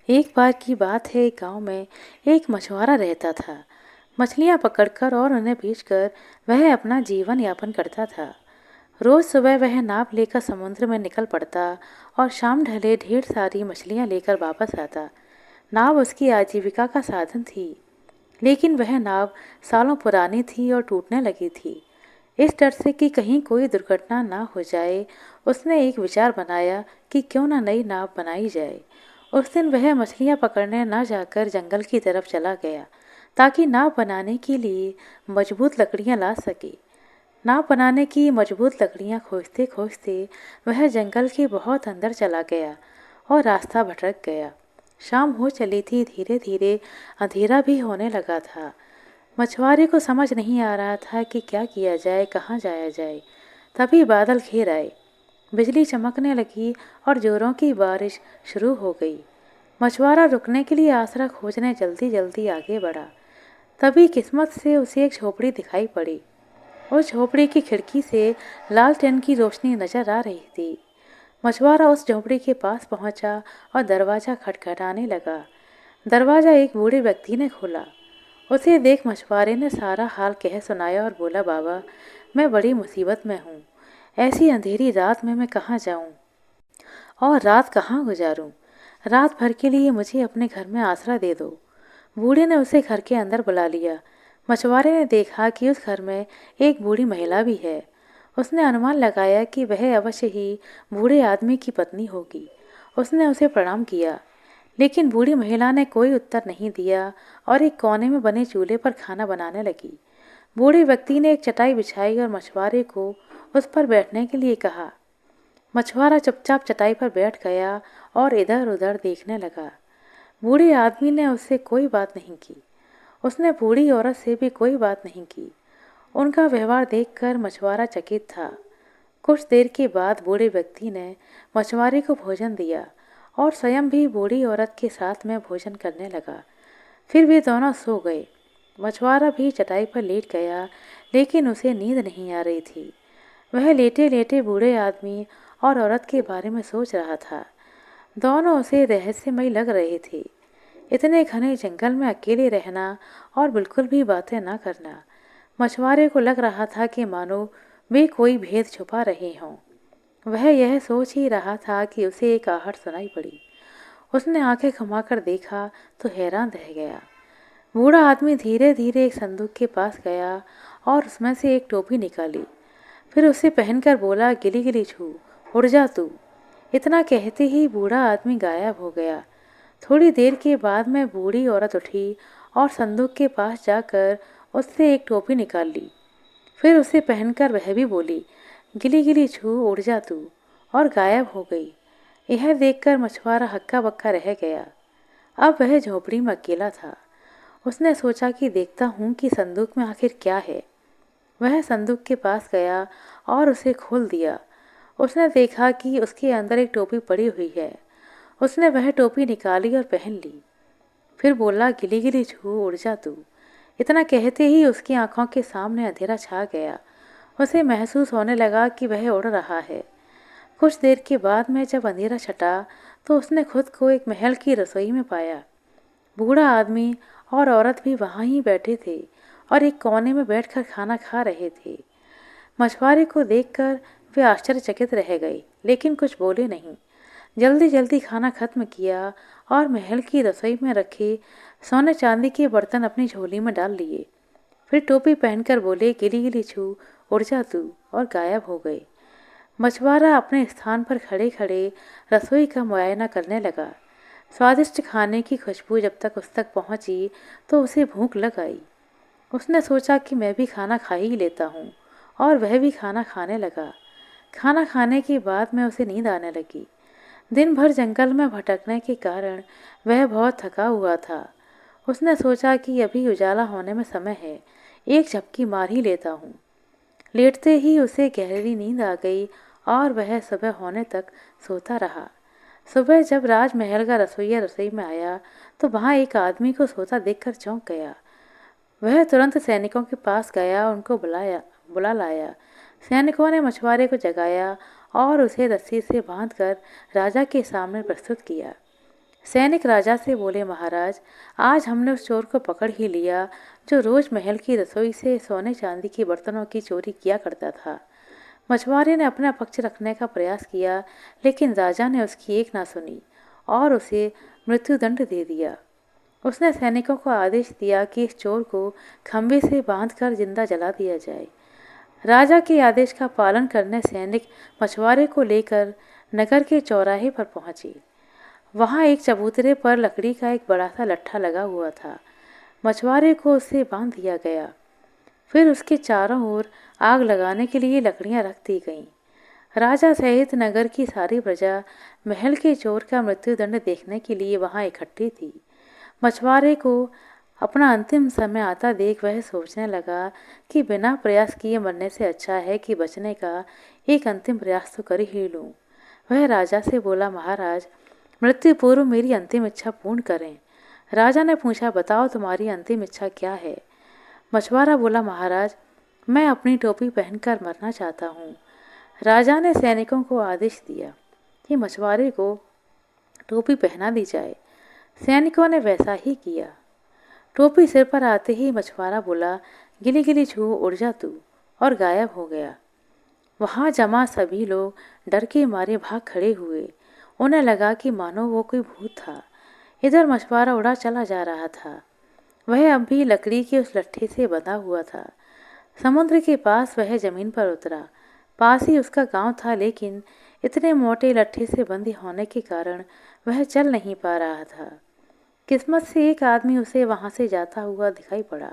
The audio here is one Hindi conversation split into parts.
एक बार की बात है, एक गांव में एक मछुआरा रहता था। मछलियां पकड़कर और उन्हें बेचकर वह अपना जीवन यापन करता था। रोज सुबह वह नाव लेकर समुद्र में निकल पड़ता और शाम ढले ढेर सारी मछलियां लेकर वापस आता। नाव उसकी आजीविका का साधन थी, लेकिन वह नाव सालों पुरानी थी और टूटने लगी थी। इस डर से कि कहीं कोई दुर्घटना ना हो जाए, उसने एक विचार बनाया कि क्यों ना नई नाव बनाई जाए। उस दिन वह मछलियां पकड़ने न जाकर जंगल की तरफ चला गया, ताकि नाव बनाने के लिए मजबूत लकड़ियां ला सके। नाव बनाने की मजबूत लकड़ियां खोजते खोजते वह जंगल के बहुत अंदर चला गया और रास्ता भटक गया। शाम हो चली थी, धीरे धीरे अंधेरा भी होने लगा था। मछुआरे को समझ नहीं आ रहा था कि क्या किया जाए, कहाँ जाया जाए। तभी बादल घेर आए, बिजली चमकने लगी और जोरों की बारिश शुरू हो गई। मछुआरा रुकने के लिए आसरा खोजने जल्दी जल्दी आगे बढ़ा। तभी किस्मत से उसे एक झोपड़ी दिखाई पड़ी। उस झोपड़ी की खिड़की से लालटेन की रोशनी नजर आ रही थी। मछुआरा उस झोपड़ी के पास पहुंचा और दरवाज़ा खटखटाने लगा। दरवाज़ा एक बूढ़े व्यक्ति ने खोला। उसे देख मछुआरे ने सारा हाल कह सुनाया और बोला, बाबा, मैं बड़ी मुसीबत में हूँ। ऐसी अंधेरी रात में मैं कहाँ जाऊँ और रात कहाँ गुजारूँ? रात भर के लिए मुझे अपने घर में आसरा दे दो। बूढ़े ने उसे घर के अंदर बुला लिया। मछुआरे ने देखा कि उस घर में एक बूढ़ी महिला भी है। उसने अनुमान लगाया कि वह अवश्य ही बूढ़े आदमी की पत्नी होगी। उसने उसे प्रणाम किया, लेकिन बूढ़ी महिला ने कोई उत्तर नहीं दिया और एक कोने में बने चूल्हे पर खाना बनाने लगी। बूढ़े व्यक्ति ने एक चटाई बिछाई और मछुआरे को उस पर बैठने के लिए कहा। मछुआरा चुपचाप चटाई पर बैठ गया और इधर उधर देखने लगा। बूढ़े आदमी ने उससे कोई बात नहीं की। उसने बूढ़ी औरत से भी कोई बात नहीं की। उनका व्यवहार देखकर मछुआरा चकित था। कुछ देर के बाद बूढ़े व्यक्ति ने मछुआरे को भोजन दिया और स्वयं भी बूढ़ी औरत के साथ में भोजन करने लगा। फिर वे दोनों सो गए। मछुआरा भी चटाई पर लेट गया, लेकिन उसे नींद नहीं आ रही थी। वह लेटे लेटे बूढ़े आदमी और औरत के बारे में सोच रहा था। दोनों उसे रहस्यमय लग रहे थे। इतने घने जंगल में अकेले रहना और बिल्कुल भी बातें ना करना। मछुआरे को लग रहा था कि मानो वे कोई भेद छुपा रहे हों। वह यह सोच ही रहा था कि उसे एक आहट सुनाई पड़ी। उसने आंखें घुमाकर देखा तो हैरान रह गया। बूढ़ा आदमी धीरे धीरे एक संदूक के पास गया और उसमें से एक टोपी निकाली। फिर उसे पहनकर बोला, गिली गिली छू, उड़ जा तू। इतना कहते ही बूढ़ा आदमी गायब हो गया। थोड़ी देर के बाद में बूढ़ी औरत उठी और संदूक के पास जाकर उससे एक टोपी निकाल ली। फिर उसे पहनकर वह भी बोली, गिली गिली छू, उड़ जा तू, और गायब हो गई। यह देखकर मछुआरा हक्का बक्का रह गया। अब वह झोपड़ी में अकेला था। उसने सोचा कि देखता हूँ कि संदूक में आखिर क्या है। वह संदूक के पास गया और उसे खोल दिया। उसने देखा कि उसके अंदर एक टोपी पड़ी हुई है। उसने वह टोपी निकाली और पहन ली। फिर बोला, गिली गिली छू, उड़ जा तू। इतना कहते ही उसकी आंखों के सामने अंधेरा छा गया। उसे महसूस होने लगा कि वह उड़ रहा है। कुछ देर के बाद में जब अंधेरा छटा तो उसने खुद को एक महल की रसोई में पाया। बूढ़ा आदमी और औरत भी वहाँ ही बैठे थे और एक कोने में बैठकर खाना खा रहे थे। मछुआरे को देखकर वे आश्चर्यचकित रह गए, लेकिन कुछ बोले नहीं। जल्दी जल्दी खाना खत्म किया और महल की रसोई में रखे सोने चांदी के बर्तन अपनी झोली में डाल लिए। फिर टोपी पहनकर बोले, गिली गिली छू, उड़ जा तू, और गायब हो गए। मछुआरा अपने स्थान पर खड़े खड़े रसोई का मुआयना करने लगा। स्वादिष्ट खाने की खुशबू जब तक उस तक पहुंची तो उसे भूख लग आई। उसने सोचा कि मैं भी खाना खा ही लेता हूँ, और वह भी खाना खाने लगा। खाना खाने के बाद में उसे नींद आने लगी। दिन भर जंगल में भटकने के कारण वह बहुत थका हुआ था। उसने सोचा कि अभी उजाला होने में समय है, एक झपकी मार ही लेता हूँ। लेटते ही उसे गहरी नींद आ गई और वह सुबह होने तक सोता रहा। सुबह जब राजमहल का रसोइया रसोई में आया तो वहाँ एक आदमी को सोता देखकर चौंक गया। वह तुरंत सैनिकों के पास गया, उनको बुला लाया। सैनिकों ने मछुआरे को जगाया और उसे रस्सी से बांधकर राजा के सामने प्रस्तुत किया। सैनिक राजा से बोले, महाराज, आज हमने उस चोर को पकड़ ही लिया जो रोज महल की रसोई से सोने चांदी के बर्तनों की चोरी किया करता था। मछुआरे ने अपना पक्ष रखने का प्रयास किया, लेकिन राजा ने उसकी एक ना सुनी और उसे मृत्युदंड दे दिया। उसने सैनिकों को आदेश दिया कि इस चोर को खंभे से बांधकर जिंदा जला दिया जाए। राजा के आदेश का पालन करने सैनिक मछुआरे को लेकर नगर के चौराहे पर पहुंचे। वहां एक चबूतरे पर लकड़ी का एक बड़ा सा लट्ठा लगा हुआ था। मछुआरे को उससे बांध दिया गया। फिर उसके चारों ओर आग लगाने के लिए लकड़ियां रख दी गईं। राजा सहित नगर की सारी प्रजा महल के चोर का मृत्युदंड देखने के लिए वहां इकट्ठी थी। मछुआरे को अपना अंतिम समय आता देख वह सोचने लगा कि बिना प्रयास किए मरने से अच्छा है कि बचने का एक अंतिम प्रयास तो कर ही लूं। वह राजा से बोला, महाराज, मृत्यु पूर्व मेरी अंतिम इच्छा पूर्ण करें। राजा ने पूछा, बताओ तुम्हारी अंतिम इच्छा क्या है। मछुआरा बोला, महाराज, मैं अपनी टोपी पहनकर मरना चाहता हूँ। राजा ने सैनिकों को आदेश दिया कि मछुआरे को टोपी पहना दी जाए। सैनिकों ने वैसा ही किया। टोपी सिर पर आते ही मछुआरा बोला, गिली गिली छू, उड़ जा तू, और गायब हो गया। वहां जमा सभी लोग डर के मारे भाग खड़े हुए। उन्हें लगा कि मानो वो कोई भूत था। इधर मछुआरा उड़ा चला जा रहा था। वह अब भी लकड़ी के उस लट्ठे से बंधा हुआ था। समुद्र के पास वह जमीन पर उतरा। पास ही उसका गांव था, लेकिन इतने मोटे लट्ठे से बंधे होने के कारण वह चल नहीं पा रहा था। किस्मत से एक आदमी उसे वहां से जाता हुआ दिखाई पड़ा।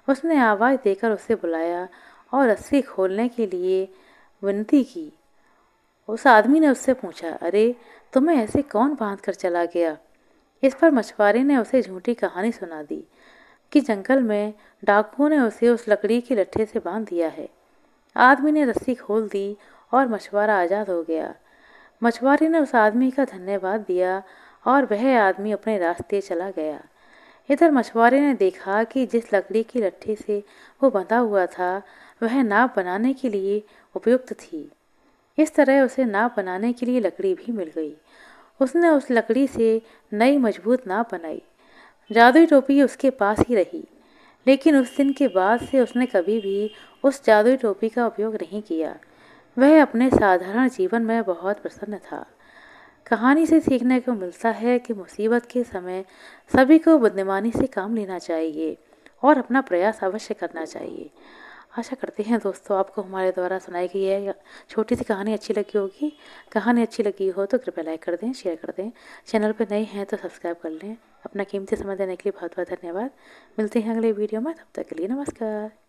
उसने आवाज देकर उसे बुलाया और रस्सी खोलने के लिए विनती की। उस आदमी ने उससे पूछा, अरे, तुम्हें ऐसे कौन बांध कर चला गया। इस पर मछुआरे ने उसे झूठी कहानी सुना दी कि जंगल में डाकुओं ने उसे उस लकड़ी के लट्ठे से बांध दिया है। आदमी ने रस्सी खोल दी और मछुआरा आज़ाद हो गया। मछुआरे ने उस आदमी का धन्यवाद दिया और वह आदमी अपने रास्ते चला गया। इधर मछुआरे ने देखा कि जिस लकड़ी के लट्ठे से वो बंधा हुआ था वह नाव बनाने के लिए उपयुक्त थी। इस तरह उसे नाव बनाने के लिए लकड़ी भी मिल गई। उसने उस लकड़ी से नई मजबूत नाव बनाई। जादुई टोपी उसके पास ही रही, लेकिन उस दिन के बाद से उसने कभी भी उस जादुई टोपी का उपयोग नहीं किया। वह अपने साधारण जीवन में बहुत प्रसन्न था। कहानी से सीखने को मिलता है कि मुसीबत के समय सभी को बुद्धिमानी से काम लेना चाहिए और अपना प्रयास अवश्य करना चाहिए। आशा करते हैं दोस्तों आपको हमारे द्वारा सुनाई गई है छोटी सी कहानी अच्छी लगी होगी। कहानी अच्छी लगी हो तो कृपया लाइक कर दें, शेयर कर दें। चैनल पर नए हैं तो सब्सक्राइब कर लें। अपना कीमती समय देने के लिए बहुत बहुत धन्यवाद। मिलते हैं अगले वीडियो में, तब तक के लिए नमस्कार।